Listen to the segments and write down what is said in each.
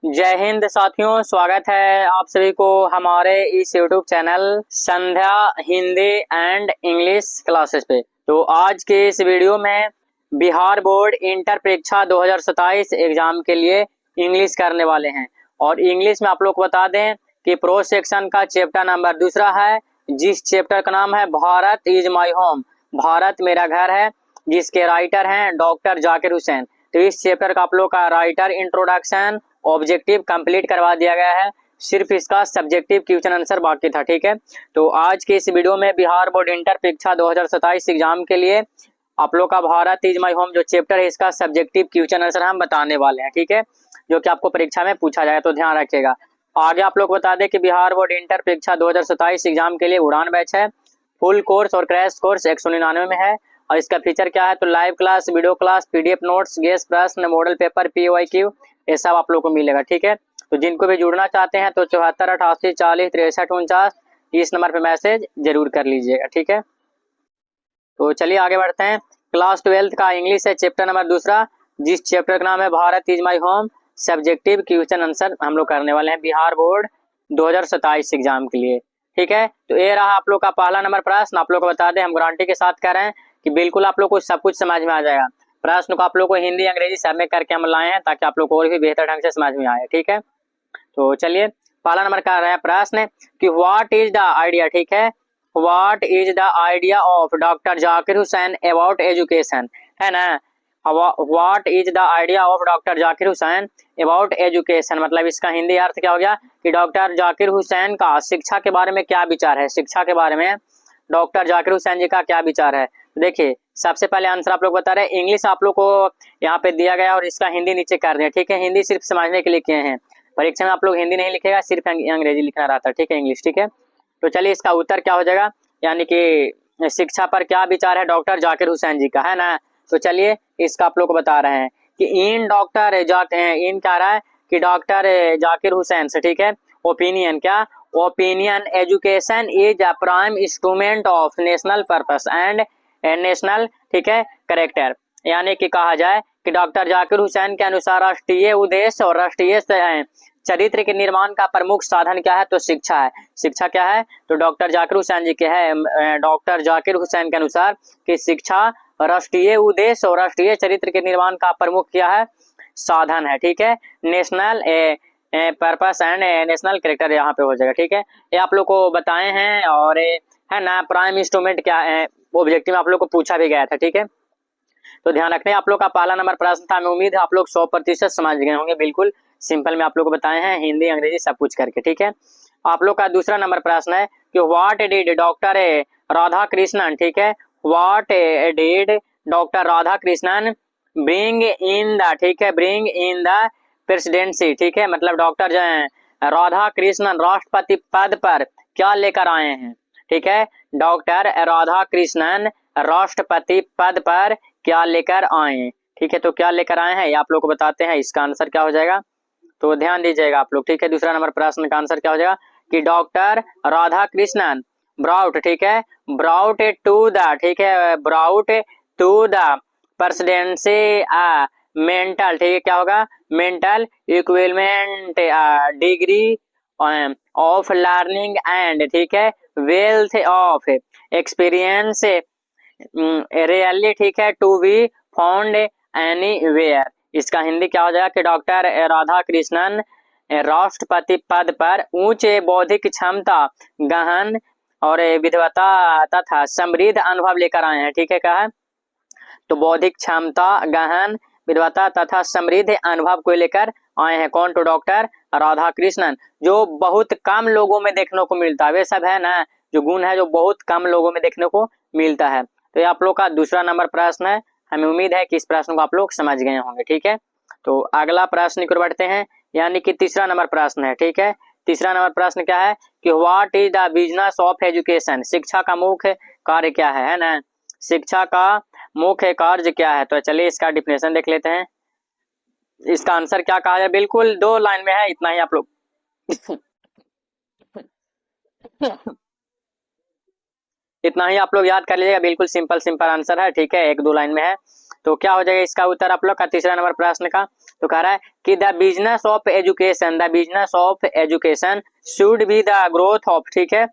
जय हिंद साथियों, स्वागत है आप सभी को हमारे इस YouTube channel Sandhya Hindi and English classes पे। तो आज के इस वीडियो में बिहार बोर्ड इंटर परीक्षा 2027 एग्जाम के लिए इंग्लिश करने वाले हैं। और इंग्लिश में आप लोग को बता दें कि प्रो सेक्शन का चैप्टर नंबर 2 है, जिस चैप्टर का नाम है Bharat is my home, Bharat मेरा घर है, जिसके राइटर हैं डॉक्टर जाकिर हुसैन। तो इस चैप्टर का आप लोग का राइटर, इंट्रोडक्शन, ऑब्जेक्टिव कंप्लीट करवा दिया गया है, सिर्फ इसका सब्जेक्टिव क्वेश्चन आंसर बाकी था। ठीक है, तो आज के इस वीडियो में बिहार बोर्ड इंटर परीक्षा 2027 एग्जाम के लिए आप लोग का भारत इज माई होम जो चैप्टर है, इसका सब्जेक्टिव क्वेश्चन आंसर हम बताने वाले हैं। ठीक है, जो कि आपको परीक्षा में पूछा जाए, तो ध्यान रखिएगा। आगे आप लोग बता दें कि बिहार बोर्ड इंटर परीक्षा 2027 एग्जाम के लिए उड़ान बैच है, फुल कोर्स और क्रैश कोर्स 199 में है। और इसका फीचर क्या है, तो live class, video class, PDF notes, guest प्रश्न, मॉडल पेपर, पीओआईक्यू, ये सब आप लोग को मिलेगा। ठीक है, तो जिनको भी जुड़ना चाहते हैं तो 74 88 40 63 49 इस नंबर पे मैसेज जरूर कर लीजिएगा। ठीक है, तो चलिए आगे बढ़ते हैं। क्लास 12 का इंग्लिश है, चैप्टर नंबर 2, जिस चैप्टर का नाम है Bharat is my home, subjective question answer हम लोग करने वाले हैं बिहार बोर्ड 2027 एग्जाम के लिए। ठीक है, तो ये रहा आप लोग का पहला नंबर प्रश्न। आप लोग को बता दें, हम गारंटी के साथ कह रहे हैं कि बिल्कुल आप लोग को सब कुछ समझ में आ जाएगा। प्रश्न को आप लोग को हिंदी अंग्रेजी सब में करके हम लाए हैं ताकि आप लोग को और भी बेहतर ढंग से समझ में आए। ठीक है, तो चलिए पहला नंबर का रहा है प्रश्न कि व्हाट इज द आइडिया। ठीक है, what is the idea of doctor Zakir Hussain about education, है ना। What is the idea of doctor Zakir Hussain about education, मतलब इसका हिंदी अर्थ क्या हो गया कि डॉक्टर जाकिर हुसैन का शिक्षा के बारे में क्या विचार है, शिक्षा के बारे में डॉक्टर जाकिर हुसैन जी का क्या विचार है। देखिए सबसे पहले आंसर आप लोग बता रहे हैं, इंग्लिश आप लोग को यहाँ पे दिया गया और इसका हिंदी नीचे कर दिया। ठीक है, हिंदी सिर्फ समझने के लिए किए हैं, परीक्षा में आप लोग हिंदी नहीं लिखेगा, सिर्फ अंग्रेजी लिखना रहता है। ठीक है, इंग्लिश। ठीक है, तो चलिए इसका उत्तर क्या हो जाएगा, यानी कि शिक्षा पर क्या विचार है डॉक्टर जाकिर हुसैन जी का, है ना। तो चलिए इसका आप लोग को बता रहे हैं कि इन कह रहा है कि डॉक्टर जाकिर हुसैन से, ठीक है, ओपिनियन क्या, opinion education is a prime instrument of national purpose and national, ठीक है, करेक्टर। यानी कि कहा जाए कि डॉक्टर जाकिर हुसैन के अनुसार राष्ट्रीय उद्देश्य और राष्ट्रीय चरित्र के निर्माण का प्रमुख साधन क्या है, तो शिक्षा है। शिक्षा क्या है, तो डॉक्टर जाकिर हुसैन जी के है, डॉक्टर जाकिर हुसैन के अनुसार कि शिक्षा राष्ट्रीय उद्देश्य और राष्ट्रीय चरित्र के निर्माण का प्रमुख क्या है, साधन है। ठीक है, national purpose and national character यहाँ पे हो जाएगा। ठीक है, ये आप लोग को बताए हैं, और है ना प्राइम इंस्ट्रूमेंट क्या है, ऑब्जेक्टिव में आप लोग को पूछा भी गया था। ठीक है, तो ध्यान रखने आप लोग का पहला नंबर प्रश्न था। मैं उम्मीद है आप लोग 100% समझ गए होंगे, बिल्कुल सिंपल में आप लोग को बताए हैं, हिंदी अंग्रेजी सब कुछ करके। ठीक है, आप लोग का दूसरा नंबर प्रश्न है कि what did doctor Radha Krishnan, ठीक है, what did doctor Radha Krishnan bring in the, ठीक है, ब्रिंग इन द प्रेसिडेंसी, ठीक है, मतलब डॉक्टर जो है राधा कृष्णन राष्ट्रपति पद पर क्या लेकर आए हैं। ठीक है, डॉक्टर राधा कृष्णन राष्ट्रपति पद पर क्या लेकर आए। ठीक है, तो क्या लेकर आए हैं ये आप लोग को बताते हैं, इसका आंसर क्या हो जाएगा, तो ध्यान दीजिएगा आप लोग। ठीक है, दूसरा नंबर प्रश्न का आंसर क्या हो जाएगा कि डॉक्टर राधा कृष्णन ब्राउट, ठीक है, ब्राउट टू द, ठीक है, brought to the presidency mental, ठीक है, क्या होगा, mental equipment degree of learning and, ठीक है, वेल्थ ऑफ एक्सपीरियंस रियली, ठीक है, टू बी फाउंड एनीवेयर। इसका हिंदी क्या हो जाएगा कि डॉक्टर राधा कृष्णन राष्ट्रपति पद पर उच्च बौद्धिक क्षमता, गहन और विद्वता तथा समृद्ध अनुभव लेकर आए हैं। ठीक है, कहा तो बौद्धिक क्षमता, गहन विद्वता तथा समृद्ध अनुभव को लेकर आए हैं। कौन, तो डॉक्टर राधा कृष्णन, जो बहुत कम लोगों में देखने को मिलता है, वे सब है ना जो गुण है जो बहुत कम लोगों में देखने को मिलता है। तो ये आप लोग का दूसरा नंबर प्रश्न है, हमें उम्मीद है कि इस प्रश्न को आप लोग समझ गए होंगे। ठीक है, तो अगला प्रश्न की ओर बढ़ते हैं, यानी कि तीसरा नंबर प्रश्न है। ठीक है, तीसरा नंबर प्रश्न क्या है कि what is the business of education, शिक्षा का मुख्य कार्य क्या है ना, शिक्षा का मुख्य कार्य क्या है। तो चलिए इसका डिफिनेशन देख लेते हैं, इसका आंसर क्या कहा जाए, बिल्कुल 2 लाइन में है, इतना ही आप लोग इतना ही आप लोग याद कर लीजिएगा, बिल्कुल सिंपल आंसर है। ठीक है, 1-2 लाइन में है। तो क्या हो जाएगा इसका उत्तर आप लोग का तीसरा नंबर प्रश्न का, तो कह रहा है कि the business of education should be the growth of, ठीक है,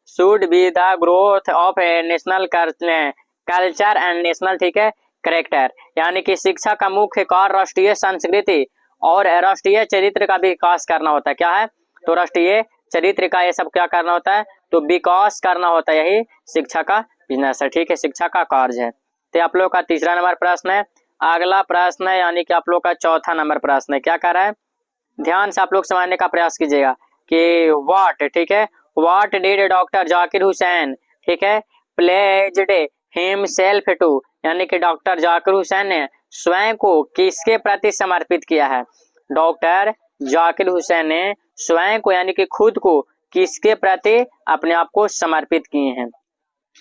should be the growth of national culture and national, ठीक है, करेक्टर, यानी कि शिक्षा का मुख्य कार्य राष्ट्रीय संस्कृति और राष्ट्रीय चरित्र का विकास करना होता है। क्या है? तो राष्ट्रीय चरित्र का ये सब क्या करना होता है? तो विकास करना होता है, यही शिक्षा का बिजनेस है, ठीक है, शिक्षा का कार्य है। तो आप लोग का तीसरा नंबर प्रश्न है। अगला प्रश्न है यानी कि आप लोग का चौथा नंबर प्रश्न है। क्या कर रहा है? ध्यान से आप लोग समझने का प्रयास कीजिएगा कि व्हाट, ठीक है, what did doctor Zakir Hussain, ठीक है, प्लेज्ड हिमसेल्फ टू, यानी कि डॉक्टर जाकिर हुसैन ने स्वयं को किसके प्रति समर्पित किया है? डॉक्टर जाकिर हुसैन ने स्वयं को यानी कि खुद को किसके प्रति अपने आप को समर्पित किए हैं?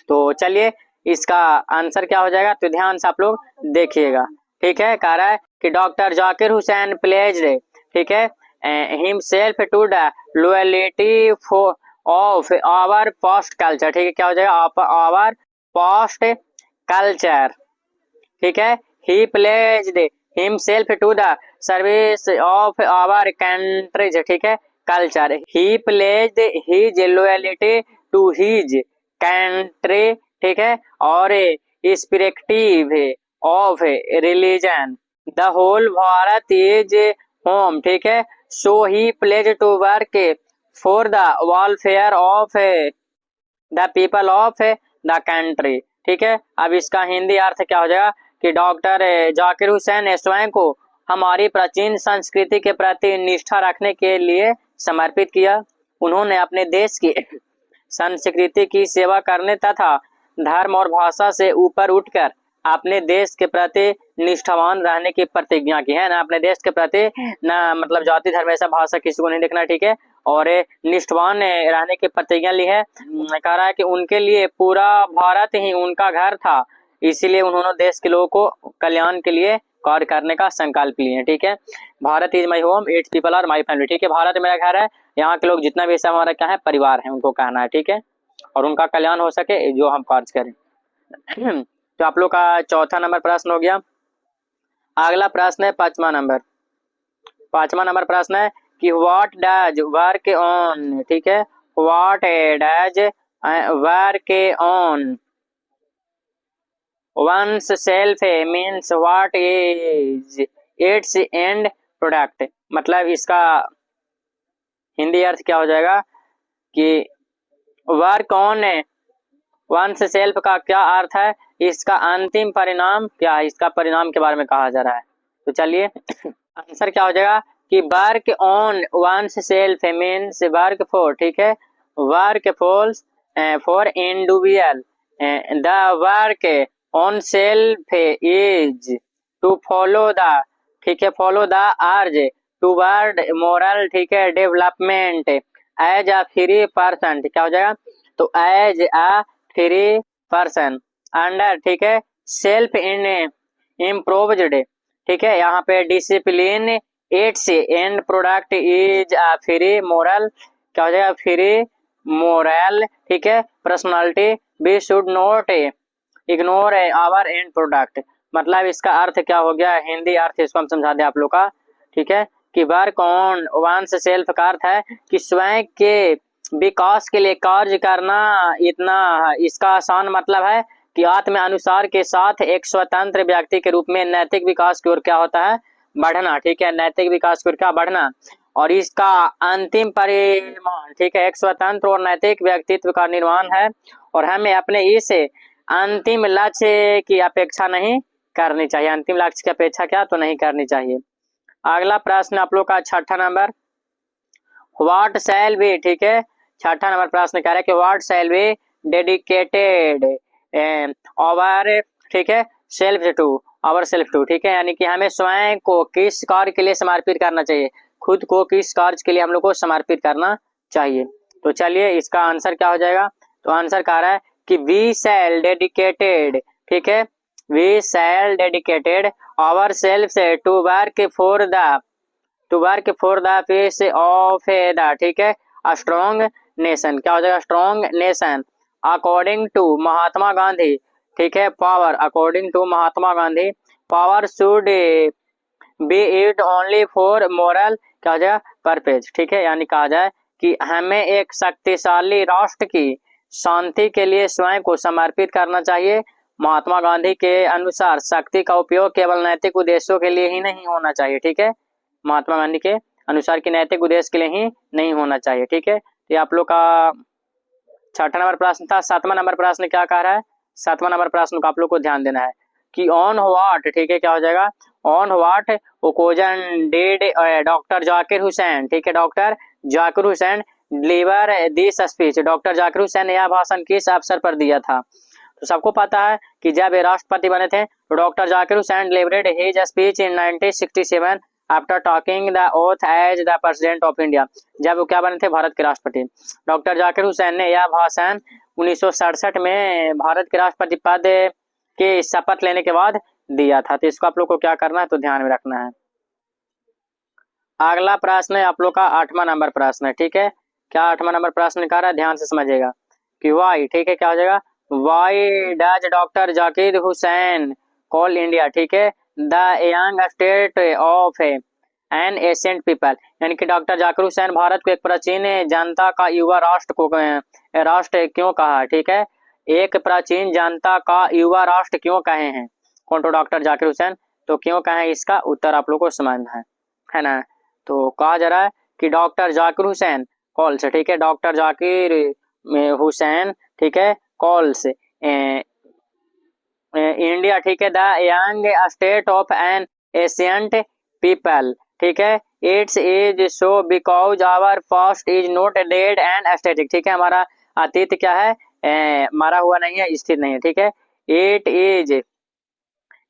तो चलिए इसका आंसर क्या हो जाएगा, तो ध्यान से आप लोग देखिएगा, ठीक है। कह रहा है कि डॉक्टर जाकिर हुसैन प्लेज्ड, ठीक है, himself to the loyalty of our past culture, ठीक है, क्या हो जाएगा? आवर पास्ट कल्चर, ठीक है, he pledged himself to the service of our countries, ठीक है, culture, he pledged his loyalty to his country, ठीक है, और irrespective of religion the whole Bharat is home, ठीक है, so he pledge to work for the welfare of the people of the country, ठीक है। अब इसका हिंदी अर्थ क्या हो जाएगा कि डॉक्टर जाकिर हुसैन ने स्वयं को हमारी प्राचीन संस्कृति के प्रति निष्ठा रखने के लिए समर्पित किया। उन्होंने अपने देश की संस्कृति की सेवा करने तथा धर्म और भाषा से ऊपर उठकर अपने देश के प्रति निष्ठावान रहने की प्रतिज्ञा की है ना, अपने देश के प्रति ना मतलब जाति धर्म ऐसा भाषा किसी को नहीं देखना, ठीक है, और निष्ठावान रहने की प्रतिज्ञा ली है। कह रहा है कि उनके लिए पूरा भारत ही उनका घर था, इसीलिए उन्होंने देश के लोगों को कल्याण के लिए कार्य करने का संकल्प लिए, ठीक है। Bharat is my home, its people are my family, ठीक है, भारत मेरा घर है, यहाँ के लोग जितना भी सब हमारा क्या है परिवार है, उनको कहना है, ठीक है, और उनका कल्याण हो सके जो हम कार्य करें। तो आप लोग का चौथा नंबर प्रश्न हो गया। अगला प्रश्न है पांचवा नंबर प्रश्न है कि व्हाट डज वर्क ऑन, ठीक है, what does work on one's self means what is its end product, मतलब इसका हिंदी अर्थ क्या हो जाएगा कि वर्क ऑन वंस सेल्फ का क्या अर्थ है, इसका अंतिम परिणाम क्या है, इसका परिणाम के बारे में कहा जा रहा है। तो चलिए आंसर क्या हो जाएगा कि work on one's self means work for, ठीक है, work for individual, the work on self is to follow the, ठीक है, follow the urge toward moral, ठीक है, development as a free person, क्या हो जाएगा, तो as a free person under, ठीक है, सेल्फ इन इम्प्रोव्ड, ठीक है, यहाँ पे discipline its end product is a free moral, क्या हो जाएगा, फ्री मोरल, ठीक है, personality we should not ignore our end product, मतलब इसका अर्थ क्या हो गया, हिंदी अर्थ इसको हम समझा दें आप लोग का, ठीक है, कि वर्क ऑन वंस सेल्फ का अर्थ है कि स्वयं के विकास के लिए कार्य करना, इतना इसका आसान मतलब है कि आत्म अनुसार के साथ एक स्वतंत्र व्यक्ति के रूप में नैतिक विकास की ओर क्या होता है, बढ़ना, ठीक है, नैतिक विकास की ओर क्या बढ़ना, और इसका अंतिम परिणाम, ठीक है, एक स्वतंत्र और नैतिक व्यक्तित्व का निर्माण है, और हमें अपने इस अंतिम लक्ष्य की अपेक्षा नहीं करनी चाहिए, अंतिम लक्ष्य की अपेक्षा क्या तो नहीं करनी चाहिए। अगला प्रश्न आप लोग का छठा नंबर, व्हाट शैल बी, ठीक है, छठा नंबर प्रश्न कह रहा है कि what shall be dedicated our, ठीक है, सेल्फ टू, ठीक है, यानी कि हमें स्वयं को किस कार्य के लिए समर्पित करना चाहिए, खुद को किस कार्य के लिए हम लोग को समर्पित करना चाहिए। तो चलिए इसका आंसर क्या हो जाएगा, तो आंसर कह रहा है कि वी शैल डेडिकेटेड, ठीक है, we shall dedicated our self to work for the peace of the, ठीक है, स्ट्रॉन्ग नेशन, क्या हो जाएगा, strong nation according to Mahatma Gandhi, ठीक है, power according to Mahatma Gandhi, power should be it only for moral क्या हो जाएगा पर्पज, ठीक है। यानी कहा जाए कि हमें एक शक्तिशाली राष्ट्र की शांति के लिए स्वयं को समर्पित करना चाहिए। महात्मा गांधी के अनुसार शक्ति का उपयोग केवल नैतिक उद्देश्यों के लिए ही नहीं होना चाहिए, ठीक है। महात्मा गांधी के अनुसार की नैतिक उद्देश्य के लिए ही नहीं होना चाहिए, ठीक है। तो ये आप लोग का 6वां नंबर प्रश्न था। 7वां नंबर प्रश्न क्या कह रहा है? 7वां नंबर प्रश्न को आप लोग को ध्यान देना है कि ऑन व्हाट, ठीक है, क्या हो जाएगा? On what occasion did doctor Zakir Hussain, ठीक है, doctor Zakir Hussain deliver this speech, doctor Zakir Hussain ने यह भाषण किस अवसर पर दिया था? तो सबको पता है कि जब ये राष्ट्रपति बने थे तो doctor Zakir Hussain delivered his speech in 1967 after taking the oath as the president of India. जब वो क्या बने थे? भारत के राष्ट्रपति। डॉक्टर जाकिर हुसैन ने यह भाषण 1967 में भारत के राष्ट्रपति पद के शपथ लेने के बाद दिया था। तो इसको आप लोग को क्या करना है? तो ध्यान में रखना है। अगला प्रश्न है आप लोग का 8वां नंबर प्रश्न है, ठीक है। क्या 8वां नंबर प्रश्न कह रहा है? ध्यान से समझिएगा कि वाई, ठीक है, क्या हो जाएगा? Why does doctor Zakir Hussain call India, ठीक है, the young state of an ancient people. यानी कि डॉक्टर जाकिर हुसैन भारत को एक प्राचीन जनता का युवा राष्ट्र क्यों कहा, ठीक है। एक प्राचीन जनता का युवा राष्ट्र क्यों कहे हैं? कौन? तो डॉक्टर जाकिर हुसैन। तो क्यों कहे, इसका उत्तर आप लोग को समझना है ना। तो कहा जा रहा है कि डॉक्टर जाकिर हुसैन कॉल से, ठीक है, डॉक्टर जाकिर हुसैन, ठीक है, कॉल से इंडिया, ठीक है, the young state of an ancient people, ठीक है, it's is so because our past is not dead and static, ठीक है, हमारा अतीत क्या है? मरा हुआ नहीं है, स्थिर नहीं है, ठीक है।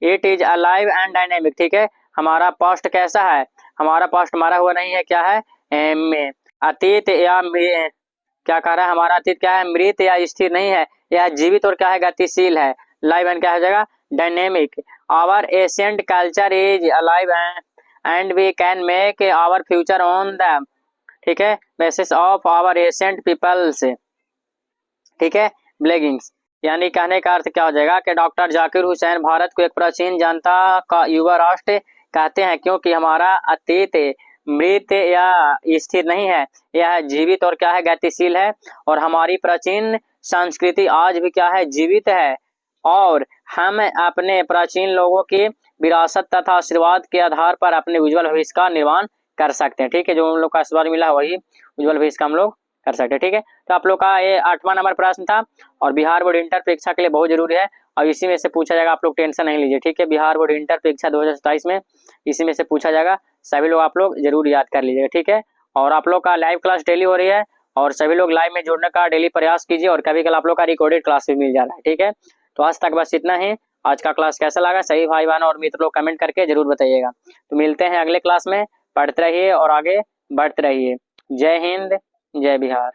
It is alive and dynamic, ठीक है, हमारा पास्ट कैसा है? हमारा पास्ट मरा हुआ नहीं है, क्या है? अतीत या क्या कह रहा है? हमारा अतीत क्या है? मृत या स्थिर नहीं है, यह जीवित और क्या है? गतिशील है। लाइव एंड क्या हो जाएगा? Dynamic. Our ancient culture is alive and we can make our future on the, ठीक है, basis of our ancient peoples, ठीक है, ब्लेगिंग्स। यानी कहने का अर्थ क्या हो जाएगा कि डॉक्टर जाकिर हुसैन भारत को एक प्राचीन जनता का युवा राष्ट्र कहते हैं क्योंकि हमारा अतीत मृत या स्थिर नहीं है, यह जीवित और क्या है? गतिशील है। और हमारी प्राचीन संस्कृति आज भी क्या है? जीवित है। और हम अपने प्राचीन लोगों की विरासत तथा आशीर्वाद के आधार पर अपने उज्जवल भविष्य का निर्माण कर सकते हैं, ठीक है। जो हम लोग का आशीर्वाद मिला वही उज्जवल भविष्य का हम लोग कर सकते हैं, ठीक है। तो आप लोग का ये 8वां नंबर प्रश्न था और बिहार बोर्ड इंटर परीक्षा के लिए बहुत जरूरी है और इसी में से पूछा जाएगा। आप लोग टेंशन नहीं लीजिए, ठीक है। बिहार बोर्ड इंटर परीक्षा 2027 में इसी में से पूछा जाएगा। सभी लोग आप लोग जरूर याद कर लीजिएगा, ठीक है। और आप लोग का लाइव क्लास डेली हो रही है और सभी लोग लाइव में जुड़ने का डेली प्रयास कीजिए और कभी कल आप लोग का रिकॉर्डेड क्लास भी मिल जा रहा है, ठीक है। तो आज तक बस इतना ही। आज का क्लास कैसा लगा सही भाई बहन और मित्र लोग कमेंट करके जरूर बताइएगा। तो मिलते हैं अगले क्लास में। पढ़ते रहिए और आगे बढ़ते रहिए। जय हिंद, जय बिहार।